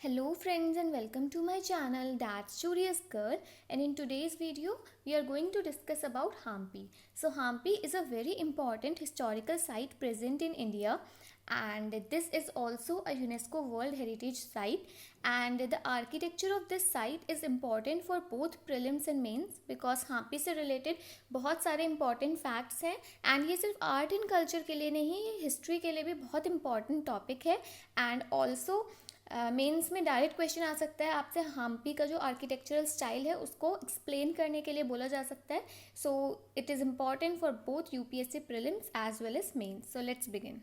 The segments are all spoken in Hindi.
Hello friends and welcome to my channel That's Curious Girl, and in today's video we are going to discuss about Hampi. So Hampi is a very important historical site present in India, and this is also a UNESCO World Heritage Site, and the architecture of this site is important for both prelims and mains because Hampi से related बहुत सारे important facts हैं, and ये सिर्फ art and culture के लिए नहीं, ये history के लिए भी बहुत important topic है. And also मेंस में डायरेक्ट क्वेश्चन आ सकता है आपसे, हम्पी का जो आर्किटेक्चरल स्टाइल है उसको एक्सप्लेन करने के लिए बोला जा सकता है. So it is important for both UPSC prelims as well as mains. So let's begin.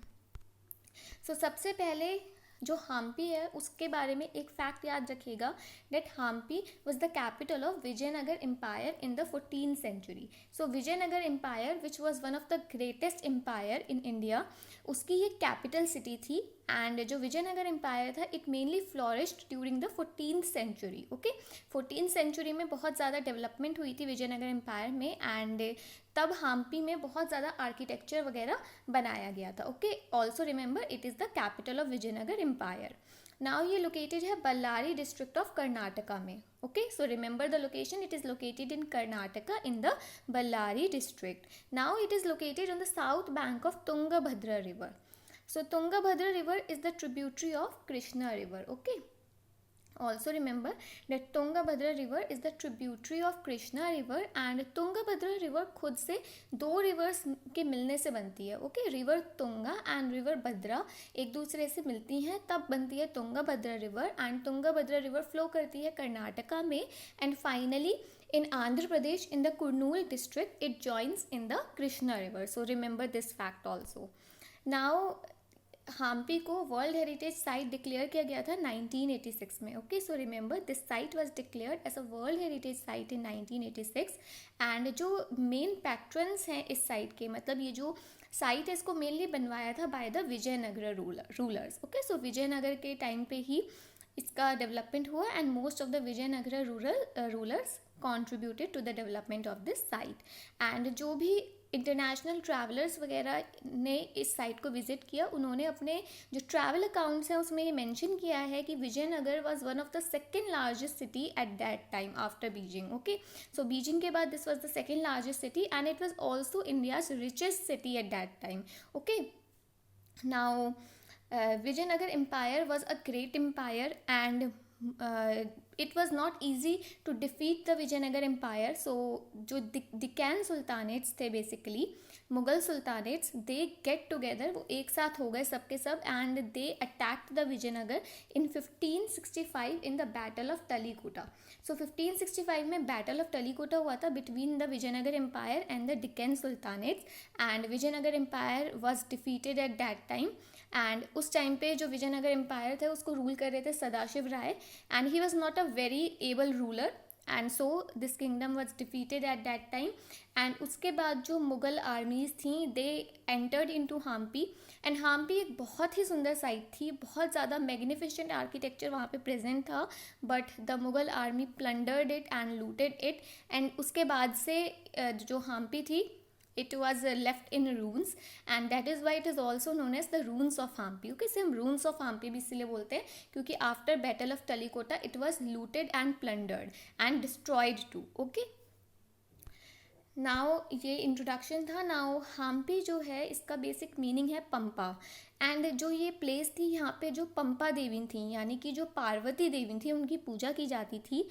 So सबसे पहले जो हम्पी है उसके बारे में एक फैक्ट याद रखिएगा, that Hampi was the capital of Vijayanagara empire in the 14th century. So Vijayanagara empire which was one of the greatest empire in India, उसकी ये कैपिटल सिटी थी. एंड जो विजयनगर एम्पायर था it mainly flourished during the 14th century. Okay, 14th century में बहुत ज़्यादा डेवलपमेंट हुई थी विजयनगर एम्पायर में, एंड तब हम्पी में बहुत ज़्यादा आर्किटेक्चर वगैरह बनाया गया था. Okay, also remember it is the capital of Vijayanagara empire. Now ये लोकेटेड है बल्लारी डिस्ट्रिक्ट ऑफ कर्नाटका में. Okay, so remember the location, it is located in Karnataka in the Ballari district. Now it is located on the south bank of Tungabhadra river. So Tungabhadra river is the tributary of Krishna river. Okay. Also remember that Tungabhadra river is the tributary of Krishna river, and Tungabhadra river खुद से दो rivers के मिलने से बनती है. Okay, river Tunga and river भद्रा एक दूसरे से मिलती हैं तब बनती है Tungabhadra river, and Tungabhadra river flow करती है कर्नाटका में, and finally in Andhra Pradesh in the Kurnool district it joins in the Krishna river. So remember this fact also. Now Hampi को वर्ल्ड हेरिटेज साइट डिक्लेयर किया गया था 1986 में. Okay, so remember this site was declared as a world heritage site in 1986. And जो मेन पैट्रन्स हैं इस साइट के, मतलब ये जो साइट है इसको मेनली बनवाया था by the Vijayanagar rulers. Okay, so Vijayanagar के टाइम पे ही इसका डेवलपमेंट हुआ, and most of the Vijayanagar rulers contributed to the development of this site. And जो भी इंटरनेशनल ट्रैवलर्स वगैरह ने इस साइट को विज़िट किया, उन्होंने अपने जो ट्रैवल अकाउंट्स हैं उसमें ये मेंशन किया है कि Vijayanagar was one of the second largest city at that time after Beijing. Okay, so Beijing के बाद this was the second largest city, and it was also India's richest city at that time. Okay, now Vijayanagar empire was a great empire, and it was not easy to defeat the Vijayanagar empire. So जो दिक्कैन सुल्तानेट्स थे, basically Mughal sultanates, they get together, वो एक साथ हो गए सबके सब, and they attacked the Vijayanagar in 1565 in the battle of Talikota. So 1565 में बैटल ऑफ टलीकोटा हुआ था between the Vijayanagar empire and the Deccan sultanates, and Vijayanagar empire was defeated at that time. And उस टाइम पे जो विजयनगर एम्पायर थे उसको रूल कर रहे थे Sadashiva Raya, and he was not a very able ruler, and so this kingdom was defeated at that time. And उसके बाद जो मुगल आर्मीज थी they entered into Hampi, and Hampi एक बहुत ही सुंदर साइट थी, बहुत ज़्यादा मैग्निफिसेंट आर्किटेक्चर वहाँ पे प्रेजेंट था, but the Mughal army plundered it and looted it, and उसके बाद से जो हम्पी थी it was left in ruins, and that is why it is also known as the ruins of Hampi. Okay, same ruins of Hampi भी इसलिए बोलते हैं क्योंकि after battle of Talikota it was looted and plundered and destroyed too. Okay, now ये इंट्रोडक्शन था. नाउ हम्पी जो है इसका बेसिक मीनिंग है पंपा, एंड जो ये प्लेस थी यहाँ पे जो पंपा देवी थी, यानी कि जो पार्वती देवी थी, उनकी पूजा की जाती थी.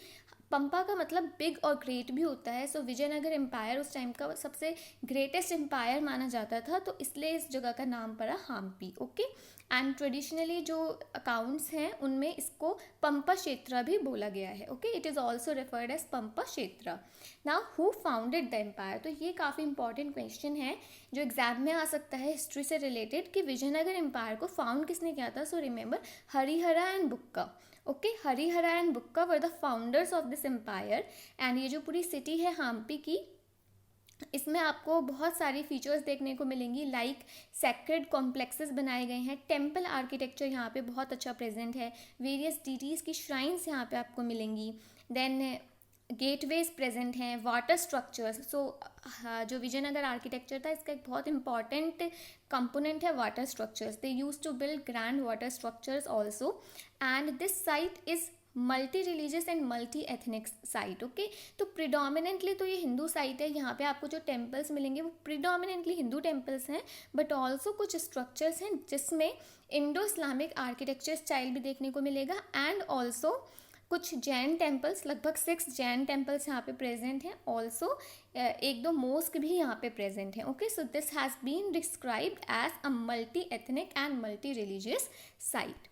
पंपा का मतलब बिग और ग्रेट भी होता है. सो विजयनगर एम्पायर उस टाइम का सबसे ग्रेटेस्ट एम्पायर माना जाता था, तो इसलिए इस जगह का नाम पड़ा हम्पी. ओके, एंड ट्रेडिशनली जो अकाउंट्स हैं उनमें इसको पंपा क्षेत्र भी बोला गया है. Okay, it is also referred as Pampa Kshetra. Now who founded the empire, तो ये काफ़ी इंपॉर्टेंट क्वेश्चन है जो एग्जाम में आ सकता है हिस्ट्री से रिलेटेड, कि विजयनगर एम्पायर को फाउंड किसने किया था. So remember Harihara and Bukka. Okay, Harihara and Bukka were the founders of this empire. And ये जो पूरी सिटी है हम्पी की, इसमें आपको बहुत सारी फीचर्स देखने को मिलेंगी, लाइक सेक्रेड कॉम्प्लेक्सेस बनाए गए हैं, टेम्पल आर्किटेक्चर यहाँ पे बहुत अच्छा प्रेजेंट है, वेरियस डीटीज़ की श्राइन्स यहाँ पे आपको मिलेंगी, देन गेटवेज प्रेजेंट हैं, वाटर स्ट्रक्चर्स। सो जो विजयनगर आर्किटेक्चर था इसका एक बहुत इंपॉर्टेंट कंपोनेंट है water structures. They use to build grand water structures also, and this site is multi religious and multi ethnic site. Okay, तो प्रिडोमिनेंटली तो ये हिंदू साइट है। यहाँ पे आपको जो टेम्पल्स मिलेंगे वो प्रिडोमिनेंटली हिंदू टेम्पल्स हैं, बट ऑल्सो कुछ स्ट्रक्चर्स हैं जिसमें इंडो इस्लामिक आर्किटेक्चर स्टाइल भी देखने को मिलेगा, एंड ऑल्सो कुछ जैन टेम्पल्स, लगभग 6 जैन टेम्पल्स यहाँ पे प्रेजेंट हैं। ऑल्सो एक दो मोस्क भी यहाँ पे प्रेजेंट हैं। Okay, so this has been described as a multi ethnic and multi religious site.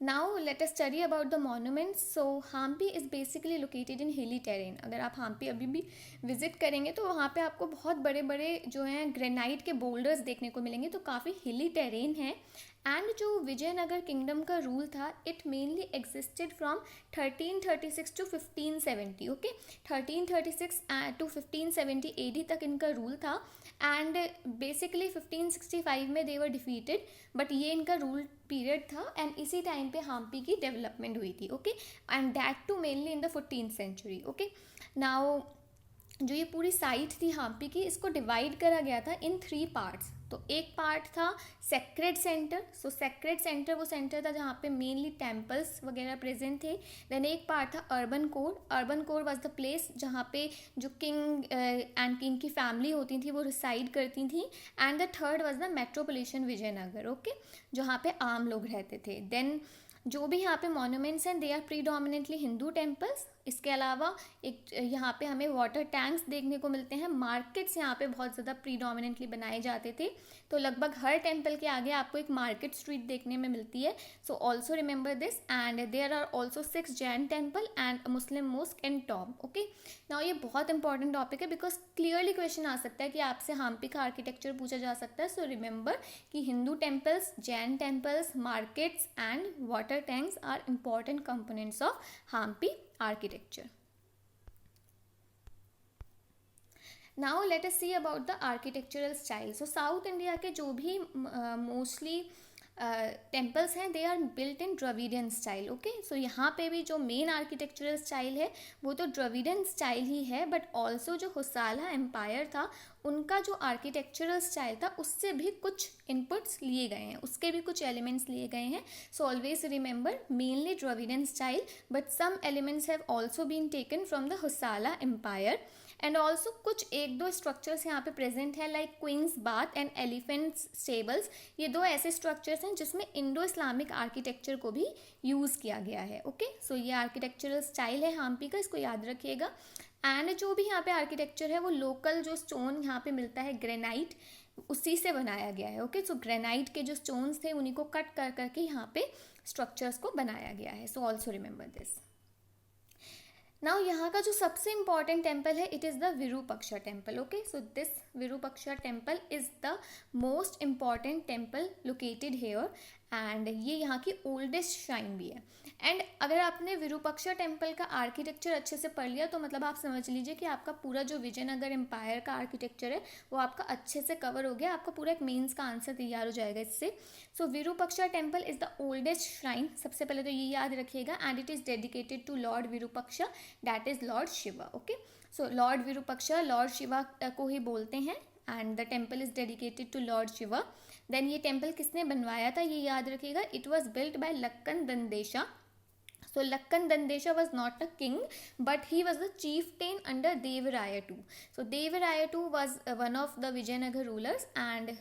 Now let us study about the monuments. So Hampi is basically located in hilly terrain. अगर आप हम्पी अभी भी विजिट करेंगे तो वहाँ पे आपको बहुत बड़े बड़े जो हैं ग्रेनाइट के बोल्डर्स देखने को मिलेंगे, तो काफ़ी हिली टेरेन है। एंड जो विजयनगर किंगडम का रूल था, it mainly existed from 1336 to 1570। Okay, 1336 to 1570 AD तक इनका रूल था, एंड बेसिकली 1565 में दे वर डिफीटेड, बट ये इनका रूल पीरियड था, एंड इसी टाइम पे हम्पी की डेवलपमेंट हुई थी। Okay, and that too mainly in the 14th century. Okay, now जो ये पूरी साइट थी हम्पी की, इसको डिवाइड करा गया था इन 3 पार्ट्स। तो एक पार्ट था sacred centre. So sacred centre वो सेंटर था जहाँ पे मेनली टेम्पल्स वगैरह प्रेजेंट थे। देन एक पार्ट था urban core. Urban core was the place जहाँ पे जो किंग एंड किंग की फैमिली होती थी वो रिसाइड करती थी। And the third was the metropolitan Vijayanagara. Okay, जहाँ पे आम लोग रहते थे। देन जो भी यहाँ पे मॉन्यूमेंट्स हैं they are predominantly Hindu temples. इसके अलावा एक यहाँ पे हमें वाटर टैंक्स देखने को मिलते हैं। मार्केट्स यहाँ पे बहुत ज़्यादा प्रीडोमिनेंटली बनाए जाते थे, तो लगभग हर टेम्पल के आगे आपको एक मार्केट स्ट्रीट देखने में मिलती है। So also remember this. And there are also 6 Jain temple and Muslim mosque and tomb. Okay, now ये बहुत इंपॉर्टेंट टॉपिक है बिकॉज क्लियरली क्वेश्चन आ सकता है कि आपसे हम्पी का आर्किटेक्चर पूछा जा सकता है। सो रिमेंबर कि Hindu temples, Jain temples, markets and water tanks are important components of Hampi architecture. Now let us see about the architectural style. So South India के जो भी mostly टेम्पल्स हैं they are built in Dravidian style. Okay, so यहाँ पे भी जो मेन आर्किटेक्चरल स्टाइल है वो तो द्रविडियन स्टाइल ही है, बट ऑल्सो जो होसाला एम्पायर था उनका जो आर्किटेक्चरल स्टाइल था उससे भी कुछ इनपुट्स लिए गए हैं, उसके भी कुछ एलिमेंट्स लिए गए हैं। So always remember mainly Dravidian style, but some elements have also been taken from the Hoysala empire. And also कुछ एक दो स्ट्रक्चर्स यहाँ पे प्रेजेंट है like queen's bath and elephants stables. ये 2 ऐसे स्ट्रक्चर्स हैं जिसमें इंडो इस्लामिक आर्किटेक्चर को भी यूज़ किया गया है। ओके, सो ये आर्किटेक्चरल स्टाइल है हम्पी का, इसको याद रखिएगा। एंड जो भी यहाँ पे आर्किटेक्चर है वो लोकल जो स्टोन यहाँ पे मिलता है ग्रेनाइट, उसी से बनाया गया है। ओके, सो ग्रेनाइट के जो स्टोन्स थे उन्हीं को कट कर करके यहाँ पे स्ट्रक्चर्स को बनाया गया है। So also remember this. Now यहाँ का जो सबसे इम्पॉर्टेंट टेम्पल है it is the Virupaksha temple. Okay, so this Virupaksha temple is the most important temple located here, and ये यहाँ की ओल्डेस्ट श्राइन भी है। एंड अगर आपने विरूपाक्षा टेम्पल का आर्किटेक्चर अच्छे से पढ़ लिया तो मतलब आप समझ लीजिए कि आपका पूरा जो विजयनगर एम्पायर का आर्किटेक्चर है वो आपका अच्छे से कवर हो गया, आपका पूरा एक मेंस का आंसर तैयार हो जाएगा इससे। So Virupaksha temple is the oldest shrine, सबसे पहले तो ये याद रखिएगा, and it is dedicated to lord Virupaksha, that is lord Shiva. Okay, so lord Virupaksha lord Shiva को ही बोलते हैं, and the temple is dedicated to lord Shiva. Then ये टेम्पल किसने बनवाया था ये याद रखिएगा, it was built by Lakkan Dandesha. So Lakkan Dandesha was not a king, but he was the chieftain under Devaraya II. So Devaraya II was one of the Vijayanagar rulers, and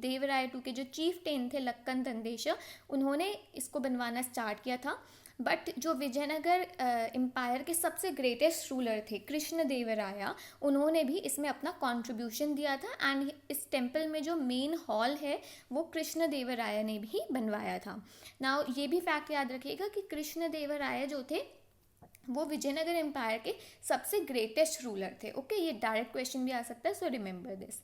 Devaraya II के जो chieftain थे लक्कन दंदेशा, उन्होंने इसको बनवाना स्टार्ट किया था। बट जो विजयनगर एम्पायर के सबसे ग्रेटेस्ट रूलर थे कृष्ण देवराया, उन्होंने भी इसमें अपना कंट्रीब्यूशन दिया था, एंड इस टेम्पल में जो मेन हॉल है वो कृष्ण देवराया ने भी बनवाया था। नाउ ये भी फैक्ट याद रखिएगा कि कृष्ण देवराया जो थे वो विजयनगर एम्पायर के सबसे ग्रेटेस्ट रूलर थे। ओके, ये डायरेक्ट क्वेश्चन भी आ सकता है, सो रिमेंबर दिस।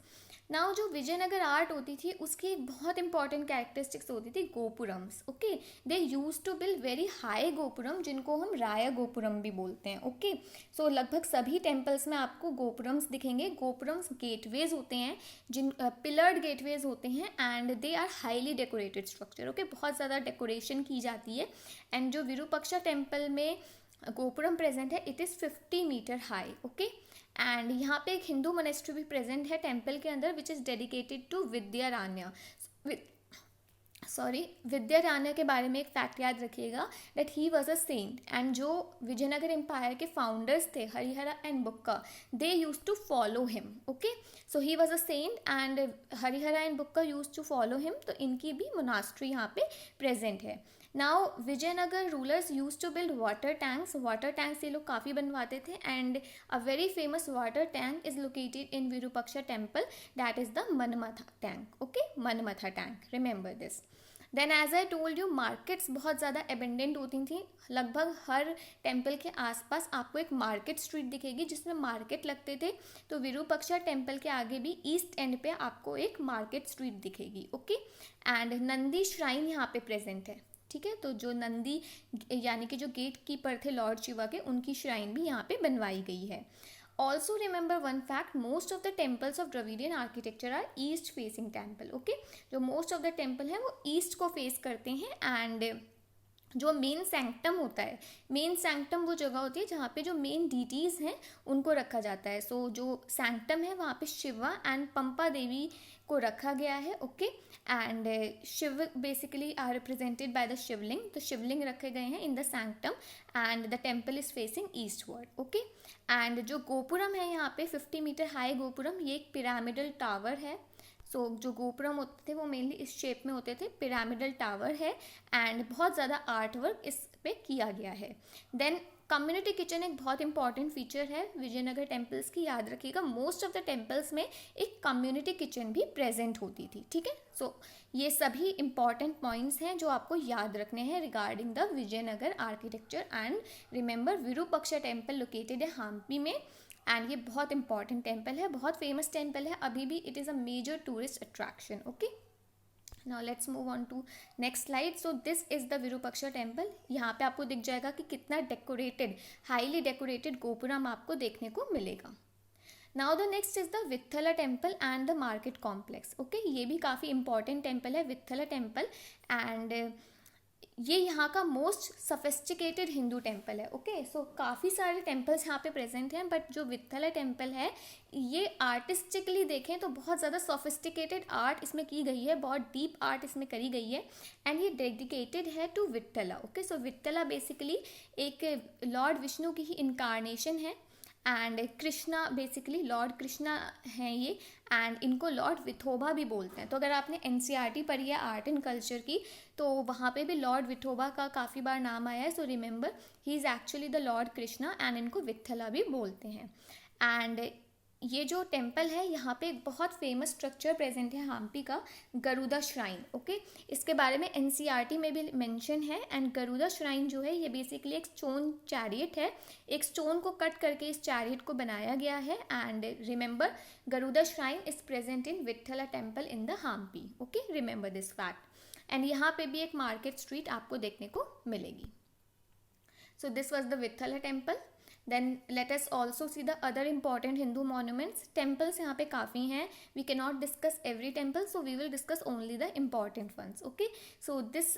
नाउ जो विजयनगर आर्ट होती थी उसकी एक बहुत इंपॉर्टेंट कैरेक्टरिस्टिक्स होती थी gopurams. Okay, they use to build very high gopuram जिनको हम राया गोपुरम भी बोलते हैं। ओके, सो लगभग सभी टेम्पल्स में आपको गोपुरम्स दिखेंगे। गोपुरम्स गेटवेज होते हैं, जिन पिलर्ड गेटवेज होते हैं, and they are highly decorated structure. Okay, बहुत ज़्यादा डेकोरेशन की जाती है। एंड जो विरूपाक्षा टेम्पल में गोपुरम प्रेजेंट है it is 50 metre high, okay. And यहाँ पे एक हिंदू मोनेस्ट्री भी प्रेजेंट है टेम्पल के अंदर which is dedicated to Vidyaranya. Vidyaranya के बारे में एक फैक्ट याद रखिएगा that he was a saint, and जो विजयनगर एम्पायर के फाउंडर्स थे Harihara and Bukka, they use to follow him, okay. So he was a saint and Harihara and Bukka use to follow him, तो इनकी भी मोनास्ट्री यहाँ पे प्रेजेंट है। Now Vijayanagara rulers use to build water tanks ये लोग काफ़ी बनवाते थे, and a very famous water tank is located in Virupaksha temple, that is the Manmatha tank, okay, Manmatha tank, remember this. Then as I told you, markets बहुत ज़्यादा एबेंडेंट होती थी, लगभग हर टेम्पल के आसपास आपको एक मार्केट स्ट्रीट दिखेगी जिसमें मार्केट लगते थे। तो विरूपाक्षा टेम्पल के आगे भी ईस्ट एंड पे आपको एक मार्केट स्ट्रीट दिखेगी, ओके। एंड नंदी श्राइन यहाँ पे प्रेजेंट है, ठीक है। तो जो नंदी यानी कि जो गेट कीपर थे लॉर्ड शिवा के, उनकी श्राइन भी यहाँ पे बनवाई गई है। Also remember one fact, most of the temples of Dravidian architecture are east facing temple, okay। जो most of the temple है वो east को face करते हैं, and जो मेन सैंक्टम होता है, मेन सैंक्टम वो जगह होती है जहाँ पे जो मेन डीटीज़ हैं उनको रखा जाता है। सो जो सैंक्टम है वहाँ पे शिवा एंड पंपा देवी को रखा गया है, okay. And Shiva basically are represented by the Shivalinga, तो शिवलिंग रखे गए हैं in the sanctum and the temple is facing eastward, okay. And जो गोपुरम है यहाँ पे 50 मीटर हाई गोपुरम, ये एक पिरामिडल टावर है। सो जो गोपुरम होते थे वो मेनली इस शेप में होते थे, पिरामिडल टावर है, एंड बहुत ज़्यादा आर्ट वर्क इस पे किया गया है। देन कम्युनिटी किचन एक बहुत इंपॉर्टेंट फीचर है विजयनगर टेम्पल्स की, याद रखिएगा मोस्ट ऑफ द टेम्पल्स में एक कम्युनिटी किचन भी प्रेजेंट होती थी, ठीक है। सो ये सभी इंपॉर्टेंट पॉइंट्स हैं जो आपको याद रखने हैं regarding the Vijayanagara architecture. And remember Virupaksha temple located है हम्पी में, एंड ये बहुत इंपॉर्टेंट टेम्पल है, बहुत फेमस टेम्पल है, अभी भी it is a major tourist attraction, okay. Now let's move on to next slide. So this is the Virupaksha temple. यहाँ पे आपको दिख जाएगा कि कितना डेकोरेटेड, हाईली डेकोरेटेड गोपुरम आपको देखने को मिलेगा। Now the next is the Vitthala temple and the market complex, okay. ये भी काफ़ी इंपॉर्टेंट टेम्पल है विट्ठला टेम्पल, एंड ये यहाँ का मोस्ट सफिस्टिकेटेड हिंदू टेम्पल है, ओके। सो काफ़ी सारे टेम्पल्स यहाँ पे प्रेजेंट हैं, बट जो विट्ठला टेम्पल है ये आर्टिस्टिकली देखें तो बहुत ज़्यादा सोफिस्टिकेटेड आर्ट इसमें की गई है, बहुत डीप आर्ट इसमें करी गई है, एंड ये डेडिकेटेड है टू विट्ठला, ओके। सो विट्ठला बेसिकली एक लॉर्ड विष्णु की ही इनकारनेशन है, and Krishna basically Lord Krishna हैं ये, एंड इनको लॉर्ड विठोबा भी बोलते हैं। तो अगर आपने एनसीईआरटी पढ़ी है आर्ट एंड कल्चर की, तो वहाँ पे भी लॉर्ड विठोबा का काफ़ी बार नाम आया है। So remember he is actually the Lord Krishna, and इनको विट्ठला भी बोलते हैं। एंड ये जो टेम्पल है यहाँ पे एक बहुत फेमस स्ट्रक्चर प्रेजेंट है हम्पी का, गरुदा श्राइन, ओके। इसके बारे में एनसीईआरटी में भी मेंशन है। एंड गरुदा श्राइन जो है ये बेसिकली एक स्टोन चैरियट है, एक स्टोन को कट करके इस चैरियट को बनाया गया है। And remember Garuda shrine is present in Vitthala temple in the Hampi, okay, remember this fact. And यहाँ पे भी एक मार्केट स्ट्रीट आपको देखने को मिलेगी। So this was the Vitthala temple. Then let us also see the other important Hindu monuments. Temples यहाँ पे काफ़ी हैं, we cannot discuss every temple, so we will discuss only the important ones, okay. So this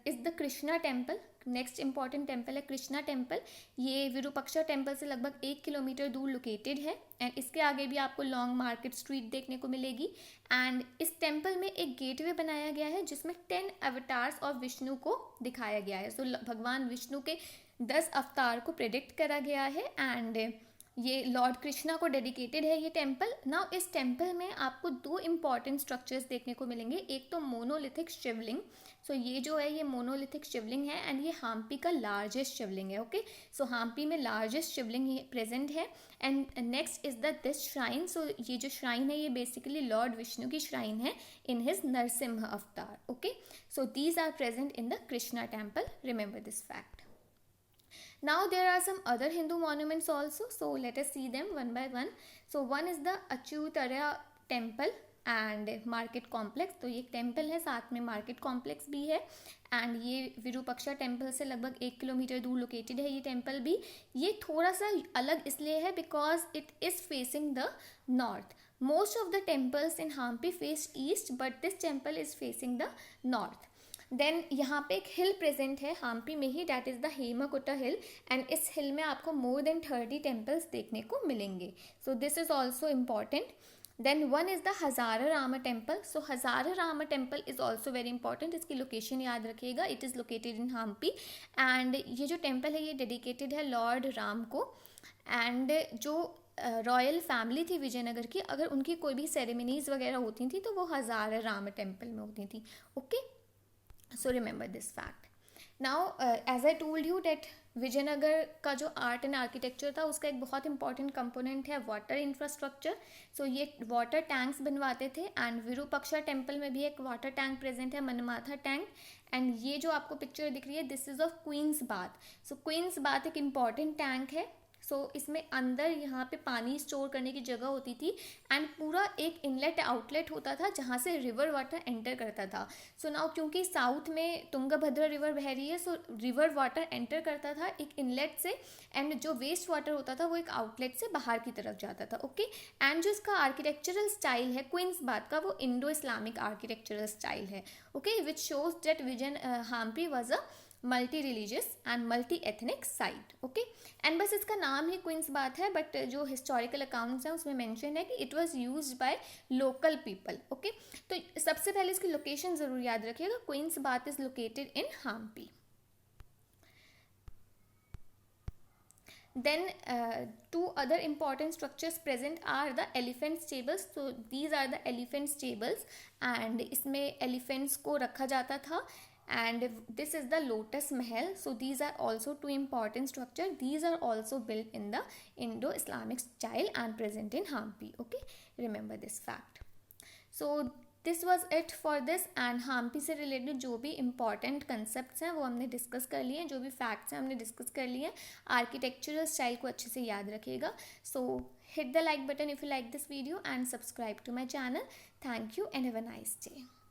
is the Krishna temple. Next important temple है कृष्णा टेम्पल। ये विरूपाक्षा टेम्पल से लगभग 1 किलोमीटर दूर लोकेटेड है, एंड इसके आगे भी आपको लॉन्ग मार्केट स्ट्रीट देखने को मिलेगी। एंड इस टेम्पल में एक गेटवे बनाया गया है जिसमें 10 अवतार्स ऑफ विष्णु को दिखाया गया है। सो भगवान विष्णु के 10 अवतार को प्रेडिक्ट करा गया है, एंड ये लॉर्ड कृष्णा को डेडिकेटेड है ये टेम्पल। नाउ इस टेम्पल में आपको 2 इंपॉर्टेंट स्ट्रक्चर्स देखने को मिलेंगे, एक तो मोनोलिथिक शिवलिंग। सो ये जो है ये मोनोलिथिक शिवलिंग है, एंड ये हम्पी का लार्जेस्ट शिवलिंग है, ओके। सो हम्पी में लार्जेस्ट शिवलिंग ये प्रेजेंट है। And next is the this shrine. So ये जो श्राइन है ये बेसिकली लॉर्ड विष्णु की श्राइन है इन his Narasimha avatar, okay. So these are present in the Krishna temple, remember this fact. Now there are some other Hindu monuments also, so let us see them one by one. So one is the Achyutarya temple and market complex. तो ये एक टेम्पल है, साथ में मार्केट कॉम्प्लेक्स भी है, एंड ये विरूपाक्षा टेम्पल से लगभग 1 किलोमीटर दूर लोकेटेड है ये टेम्पल भी। ये थोड़ा सा अलग इसलिए है because it is facing the north. Most of the temples in Hampi face east, but this temple is facing the north. Then यहाँ पे एक हिल प्रेजेंट है हम्पी में ही, that is the Hemakuta hill, and इस हिल में आपको मोर देन 30 टेम्पल्स देखने को मिलेंगे. So this is also important. Then one is the Hazara Rama temple. So Hazara Rama temple is also very important. इसकी लोकेशन याद रखिएगा, it is located in Hampi. And ये जो टेम्पल है ये डेडिकेटेड है लॉर्ड राम को. एंड जो रॉयल फैमिली थी विजयनगर की, अगर उनकी कोई भी सेरेमनीज वगैरह होती थी तो वो हज़ारा रामा टेम्पल में होती थी. Okay, so remember this fact. Now as I told you that Vijayanagara का जो आर्ट एंड आर्किटेक्चर था उसका एक बहुत इंपॉर्टेंट कंपोनेंट है वाटर इंफ्रास्ट्रक्चर. सो ये वाटर टैंक्स बनवाते थे. एंड विरूपाक्षा टेम्पल में भी एक वाटर टैंक प्रेजेंट है, मनमाथा टैंक. एंड ये जो आपको पिक्चर दिख रही है this is of queen's bath. So queen's bath एक इम्पॉर्टेंट टैंक है. सो इसमें अंदर यहाँ पे पानी स्टोर करने की जगह होती थी. एंड पूरा एक इनलेट आउटलेट होता था जहाँ से रिवर वाटर एंटर करता था. सो नाउ क्योंकि साउथ में तुंगभद्रा रिवर बह रही है, सो रिवर वाटर एंटर करता था एक इनलेट से, एंड जो वेस्ट वाटर होता था वो एक आउटलेट से बाहर की तरफ जाता था. ओके, एंड जो इसका आर्किटेक्चरल स्टाइल है क्वींस बाथ का, वो इंडो इस्लामिक आर्किटेक्चरल स्टाइल है. Okay, which shows that Hampi was a multi religious and multi ethnic site. Okay, and बस इसका नाम ही क्वींस बाथ है, बट जो हिस्टोरिकल अकाउंट्स हैं उसमें मेंशन है कि it was used by local people. Okay, तो सबसे पहले इसकी लोकेशन ज़रूर याद रखिएगा. Queen's bath is located in Hampi. Then two other important structures present are the elephant stables. So these are the elephant stables and इसमें elephants को रखा जाता था. And this is the Lotus Mahal. So these are also two important structures. These are also built in the Indo-Islamic style and present in Hampi. Okay, remember this fact. So this was it for this. And Hampi से रिलेटेड जो भी इंपॉर्टेंट कंसेप्ट हैं वो हमने डिस्कस कर लिए हैं, जो भी फैक्ट्स हैं हमने डिस्कस कर लिए हैं. आर्किटेक्चरल स्टाइल को अच्छे से याद रखिएगा. So hit the like button if you like this video and subscribe to my channel. Thank you and have a nice day.